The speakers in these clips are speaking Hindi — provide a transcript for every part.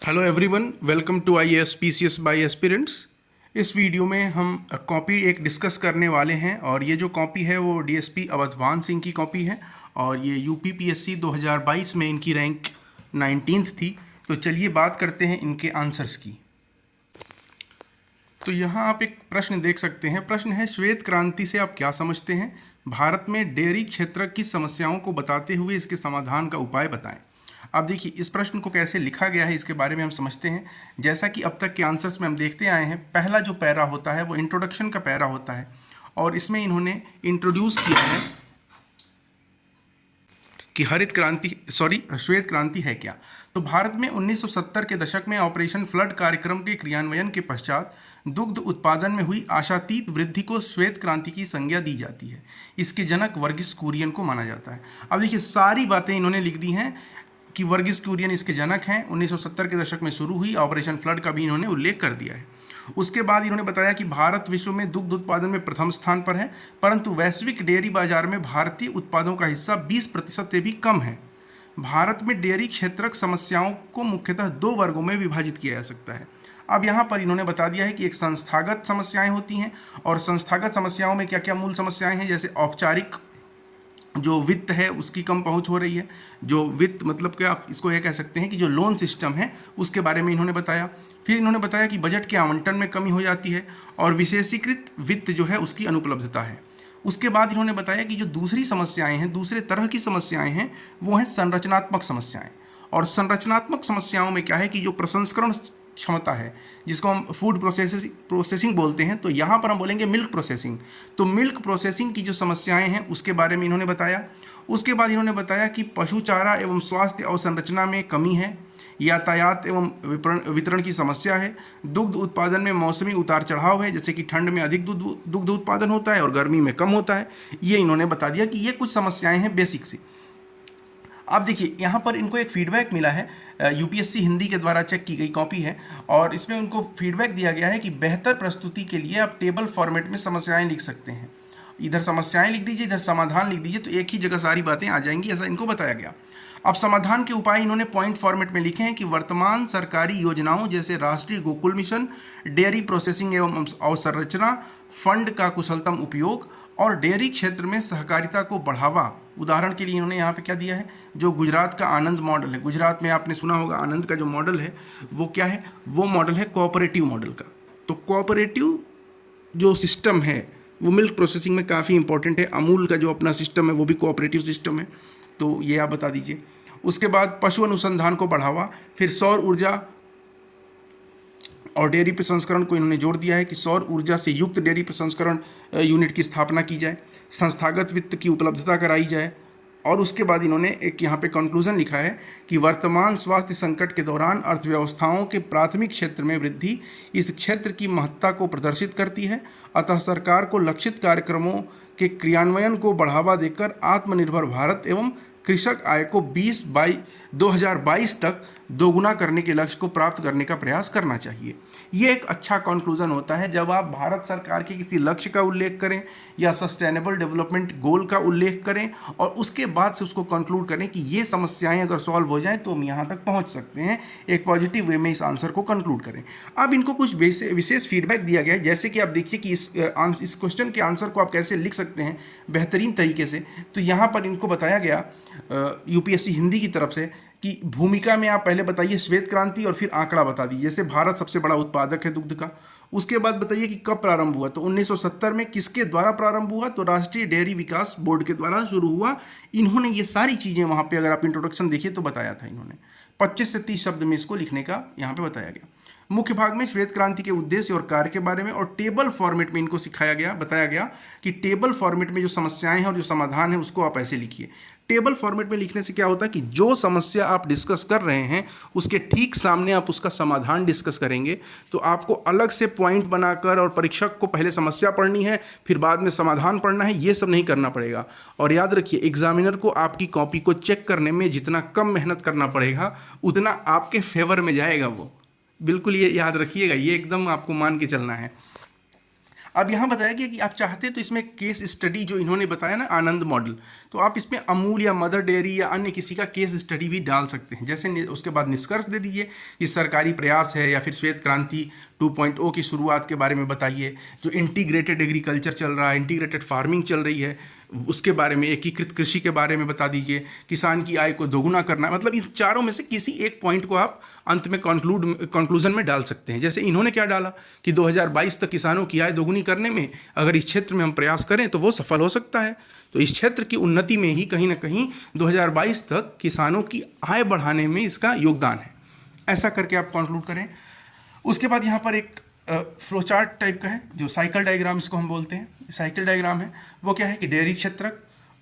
Hello everyone, welcome to IAS PCS by aspirants. इस वीडियो में हम कॉपी एक डिस्कस करने वाले हैं और ये जो कॉपी है वो DSP अवधवान सिंह की कॉपी है और ये UPPSC 2022 में इनकी रैंक 19th थी। तो चलिए बात करते हैं इनके आंसर्स की। तो यहाँ आप एक प्रश्न देख सकते हैं। प्रश्न है, श्वेत क्रांति से आप क्या समझते हैं? भारत में डेयरी क्षेत्र की समस्याओं को बताते हुए इसके समाधान का उपाय बताएं। अब देखिए, इस प्रश्न को कैसे लिखा गया है इसके बारे में हम समझते हैं। जैसा कि अब तक के आंसर्स में हम देखते आए हैं, पहला जो पैरा होता है वो इंट्रोडक्शन का पैरा होता है और इसमें इन्होंने इंट्रोड्यूस किया है कि श्वेत क्रांति है क्या। तो भारत में 1970 के दशक में ऑपरेशन फ्लड कार्यक्रम के क्रियान्वयन के पश्चात दुग्ध उत्पादन में हुई आशातीत वृद्धि को श्वेत क्रांति की संज्ञा दी जाती है। इसके जनक वर्गीस कुरियन को माना जाता है। अब देखिए, सारी बातें इन्होंने लिख दी हैं कि वर्गीस कुरियन इसके जनक हैं। 1970 के दशक में शुरू हुई ऑपरेशन फ्लड का भी इन्होंने उल्लेख कर दिया है। उसके बाद इन्होंने बताया कि भारत विश्व में दुग्ध उत्पादन में प्रथम स्थान पर है, परंतु वैश्विक डेयरी बाजार में भारतीय उत्पादों का हिस्सा 20% से भी कम है। भारत में डेयरी क्षेत्रक समस्याओं को मुख्यतः दो वर्गों में विभाजित किया जा सकता है। अब यहाँ पर इन्होंने बता दिया है कि एक संस्थागत समस्याएं होती हैं और संस्थागत समस्याओं में क्या क्या मूल समस्याएं हैं, जैसे औपचारिक जो वित्त है उसकी कम पहुंच हो रही है। जो वित्त मतलब कि आप इसको ये कह सकते हैं कि जो लोन सिस्टम है उसके बारे में इन्होंने बताया। फिर इन्होंने बताया कि बजट के आवंटन में कमी हो जाती है और विशेषीकृत वित्त जो है उसकी अनुपलब्धता है। उसके बाद इन्होंने बताया कि जो दूसरी समस्याएं हैं, दूसरे तरह की समस्याएं हैं, वो हैं संरचनात्मक समस्याएं। और संरचनात्मक समस्याओं में क्या है कि जो प्रसंस्करण क्षमता है, जिसको हम फूड प्रोसेसिंग बोलते हैं, तो यहाँ पर हम बोलेंगे मिल्क प्रोसेसिंग। तो मिल्क प्रोसेसिंग की जो समस्याएं हैं उसके बारे में इन्होंने बताया। उसके बाद इन्होंने बताया कि पशु चारा एवं स्वास्थ्य अवसंरचना में कमी है, यातायात एवं वितरण की समस्या है, दुग्ध उत्पादन में मौसमी उतार चढ़ाव है, जैसे कि ठंड में अधिक दुग्ध उत्पादन होता है और गर्मी में कम होता है। ये इन्होंने बता दिया कि ये कुछ समस्याएं हैं बेसिक सी। अब देखिए, यहाँ पर इनको एक फीडबैक मिला है, UPSC हिंदी के द्वारा चेक की गई कॉपी है और इसमें उनको फीडबैक दिया गया है कि बेहतर प्रस्तुति के लिए आप टेबल फॉर्मेट में समस्याएं लिख सकते हैं। इधर समस्याएं लिख दीजिए, इधर समाधान लिख दीजिए, तो एक ही जगह सारी बातें आ जाएंगी, ऐसा इनको बताया गया। अब समाधान के उपाय इन्होंने पॉइंट फॉर्मेट में लिखे हैं कि वर्तमान सरकारी योजनाओं जैसे राष्ट्रीय गोकुल मिशन, डेयरी प्रोसेसिंग एवं अवसंरचना फंड का कुशलतम उपयोग और डेयरी क्षेत्र में सहकारिता को बढ़ावा। उदाहरण के लिए इन्होंने यहाँ पे क्या दिया है, जो गुजरात का आनंद मॉडल है, गुजरात में आपने सुना होगा आनंद का जो मॉडल है वो क्या है, वो मॉडल है कोऑपरेटिव मॉडल का। तो कोऑपरेटिव जो सिस्टम है वो मिल्क प्रोसेसिंग में काफ़ी इंपॉर्टेंट है। अमूल का जो अपना सिस्टम है वो भी कोऑपरेटिव सिस्टम है, तो ये आप बता दीजिए। उसके बाद पशु अनुसंधान को बढ़ावा, फिर सौर ऊर्जा और डेयरी प्रसंस्करण को इन्होंने जोड़ दिया है कि सौर ऊर्जा से युक्त डेयरी प्रसंस्करण यूनिट की स्थापना की जाए, संस्थागत वित्त की उपलब्धता कराई जाए। और उसके बाद इन्होंने एक यहाँ पे कंक्लूजन लिखा है कि वर्तमान स्वास्थ्य संकट के दौरान अर्थव्यवस्थाओं के प्राथमिक क्षेत्र में वृद्धि इस क्षेत्र की महत्ता को प्रदर्शित करती है। अतः सरकार को लक्षित कार्यक्रमों के क्रियान्वयन को बढ़ावा देकर आत्मनिर्भर भारत एवं कृषक आय को 2022 तक दोगुना करने के लक्ष्य को प्राप्त करने का प्रयास करना चाहिए। ये एक अच्छा कंक्लूजन होता है जब आप भारत सरकार के किसी लक्ष्य का उल्लेख करें या सस्टेनेबल डेवलपमेंट गोल का उल्लेख करें और उसके बाद से उसको कंक्लूड करें कि ये समस्याएं अगर सॉल्व हो जाएं तो हम यहाँ तक पहुँच सकते हैं, एक पॉजिटिव वे में इस आंसर को कंक्लूड करें। अब इनको कुछ विशेष फीडबैक दिया गया है, जैसे कि आप देखिए कि इस क्वेश्चन के आंसर को आप कैसे लिख सकते हैं बेहतरीन तरीके से। तो यहाँ पर इनको बताया गया UPSC हिंदी की तरफ से कि भूमिका में आप पहले बताइए श्वेत क्रांति और फिर आंकड़ा बता दीजिए। जैसे भारत सबसे बड़ा उत्पादक है दुग्ध का, उसके बाद बताइए कि कब प्रारंभ हुआ। तो 1970 में किसके द्वारा प्रारंभ हुआ, तो राष्ट्रीय डेयरी विकास बोर्ड के द्वारा शुरू हुआ। इन्होंने ये सारी चीज़ें वहाँ पे अगर आप इंट्रोडक्शन देखिए तो बताया था। इन्होंने 25 से 30 शब्द में इसको लिखने का यहाँ पे बताया गया। मुख्य भाग में श्वेत क्रांति के उद्देश्य और कार्य के बारे में और टेबल फॉर्मेट में इनको सिखाया गया, बताया गया कि टेबल फॉर्मेट में जो समस्याएं हैं और जो समाधान है उसको आप ऐसे लिखिए। टेबल फॉर्मेट में लिखने से क्या होता है कि जो समस्या आप डिस्कस कर रहे हैं उसके ठीक सामने आप उसका समाधान डिस्कस करेंगे, तो आपको अलग से पॉइंट बनाकर और परीक्षक को पहले समस्या पढ़नी है फिर बाद में समाधान पढ़ना है, ये सब नहीं करना पड़ेगा। और याद रखिए, एग्जामिनर को आपकी कॉपी को चेक करने में जितना कम मेहनत करना पड़ेगा उतना आपके फेवर में जाएगा वो, बिल्कुल ये याद रखिएगा, ये एकदम आपको मान के चलना है। अब यहाँ बताया गया कि आप चाहते तो इसमें केस स्टडी जो इन्होंने बताया ना आनंद मॉडल, तो आप इसमें अमूल या मदर डेयरी या अन्य किसी का केस स्टडी भी डाल सकते हैं। जैसे उसके बाद निष्कर्ष दे दीजिए कि सरकारी प्रयास है, या फिर श्वेत क्रांति 2.0 की शुरुआत के बारे में बताइए। जो इंटीग्रेटेड एग्रीकल्चर चल रहा है, इंटीग्रेटेड फार्मिंग चल रही है, उसके बारे में, एकीकृत कृषि के बारे में बता दीजिए। किसान की आय को दोगुना करना, मतलब इन चारों में से किसी एक पॉइंट को आप अंत में कंक्लूजन में डाल सकते हैं। जैसे इन्होंने क्या डाला कि 2022 तक किसानों की आय दोगुनी करने में अगर इस क्षेत्र में हम प्रयास करें तो वो सफल हो सकता है। तो इस क्षेत्र की उन्नति में ही कहीं ना कहीं 2022 तक किसानों की आय बढ़ाने में इसका योगदान है, ऐसा करके आप कंक्लूड करें। उसके बाद यहाँ पर एक फ्लो चार्ट टाइप का है, जो साइकिल डायग्राम इसको हम बोलते हैं। साइकिल डायग्राम है वो क्या है कि डेयरी क्षेत्र,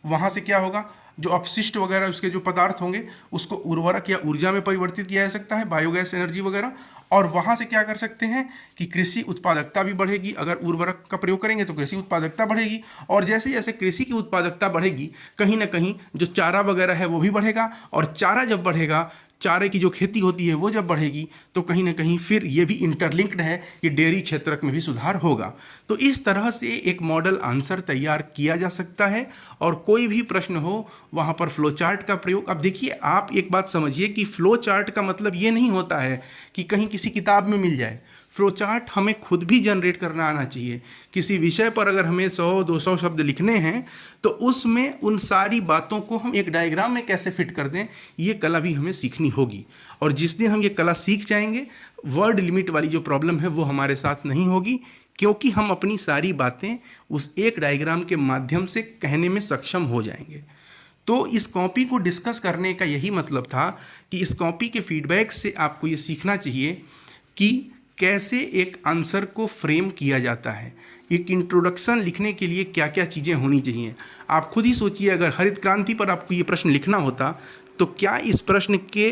वहाँ से क्या होगा, जो अपशिष्ट वगैरह उसके जो पदार्थ होंगे उसको उर्वरक या ऊर्जा में परिवर्तित किया जा सकता है, बायोगैस एनर्जी वगैरह। और वहाँ से क्या कर सकते हैं कि कृषि उत्पादकता भी बढ़ेगी। अगर उर्वरक का प्रयोग करेंगे तो कृषि उत्पादकता बढ़ेगी, और जैसे जैसे कृषि की उत्पादकता बढ़ेगी कहीं ना कहीं जो चारा वगैरह है वो भी बढ़ेगा, और चारा जब बढ़ेगा, चारे की जो खेती होती है वो जब बढ़ेगी, तो कहीं ना कहीं फिर ये भी इंटरलिंक्ड है कि डेयरी क्षेत्र में भी सुधार होगा। तो इस तरह से एक मॉडल आंसर तैयार किया जा सकता है, और कोई भी प्रश्न हो वहाँ पर फ्लो चार्ट का प्रयोग। अब देखिए, आप एक बात समझिए कि फ्लो चार्ट का मतलब ये नहीं होता है कि कहीं किसी किताब में मिल जाए। फ्लो चार्ट हमें खुद भी जनरेट करना आना चाहिए। किसी विषय पर अगर हमें 100-200 शब्द लिखने हैं तो उसमें उन सारी बातों को हम एक डायग्राम में कैसे फिट कर दें, ये कला भी हमें सीखनी होगी। और जिस दिन हम ये कला सीख जाएंगे, वर्ड लिमिट वाली जो प्रॉब्लम है वो हमारे साथ नहीं होगी, क्योंकि हम अपनी सारी बातें उस एक डायग्राम के माध्यम से कहने में सक्षम हो जाएंगे। तो इस कॉपी को डिस्कस करने का यही मतलब था कि इस कॉपी के फीडबैक से आपको ये सीखना चाहिए कि कैसे एक आंसर को फ्रेम किया जाता है। एक इंट्रोडक्शन लिखने के लिए क्या क्या चीज़ें होनी चाहिए। आप खुद ही सोचिए, अगर हरित क्रांति पर आपको ये प्रश्न लिखना होता तो क्या इस प्रश्न के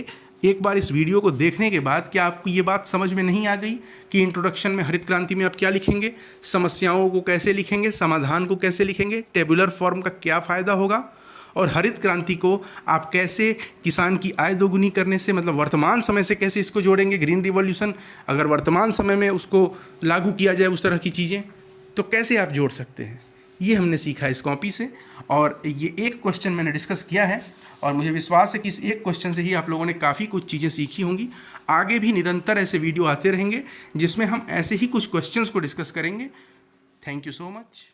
एक बार इस वीडियो को देखने के बाद क्या आपको ये बात समझ में नहीं आ गई कि इंट्रोडक्शन में हरित क्रांति में आप क्या लिखेंगे, समस्याओं को कैसे लिखेंगे, समाधान को कैसे लिखेंगे, टेबुलर फॉर्म का क्या फ़ायदा होगा, और हरित क्रांति को आप कैसे किसान की आय दोगुनी करने से, मतलब वर्तमान समय से कैसे इसको जोड़ेंगे, ग्रीन रिवॉल्यूशन अगर वर्तमान समय में उसको लागू किया जाए उस तरह की चीज़ें तो कैसे आप जोड़ सकते हैं। ये हमने सीखा इस कॉपी से, और ये एक क्वेश्चन मैंने डिस्कस किया है, और मुझे विश्वास है कि इस एक क्वेश्चन से ही आप लोगों ने काफ़ी कुछ चीज़ें सीखी होंगी। आगे भी निरंतर ऐसे वीडियो आते रहेंगे जिसमें हम ऐसे ही कुछ क्वेश्चंस को डिस्कस करेंगे। Thank you so much.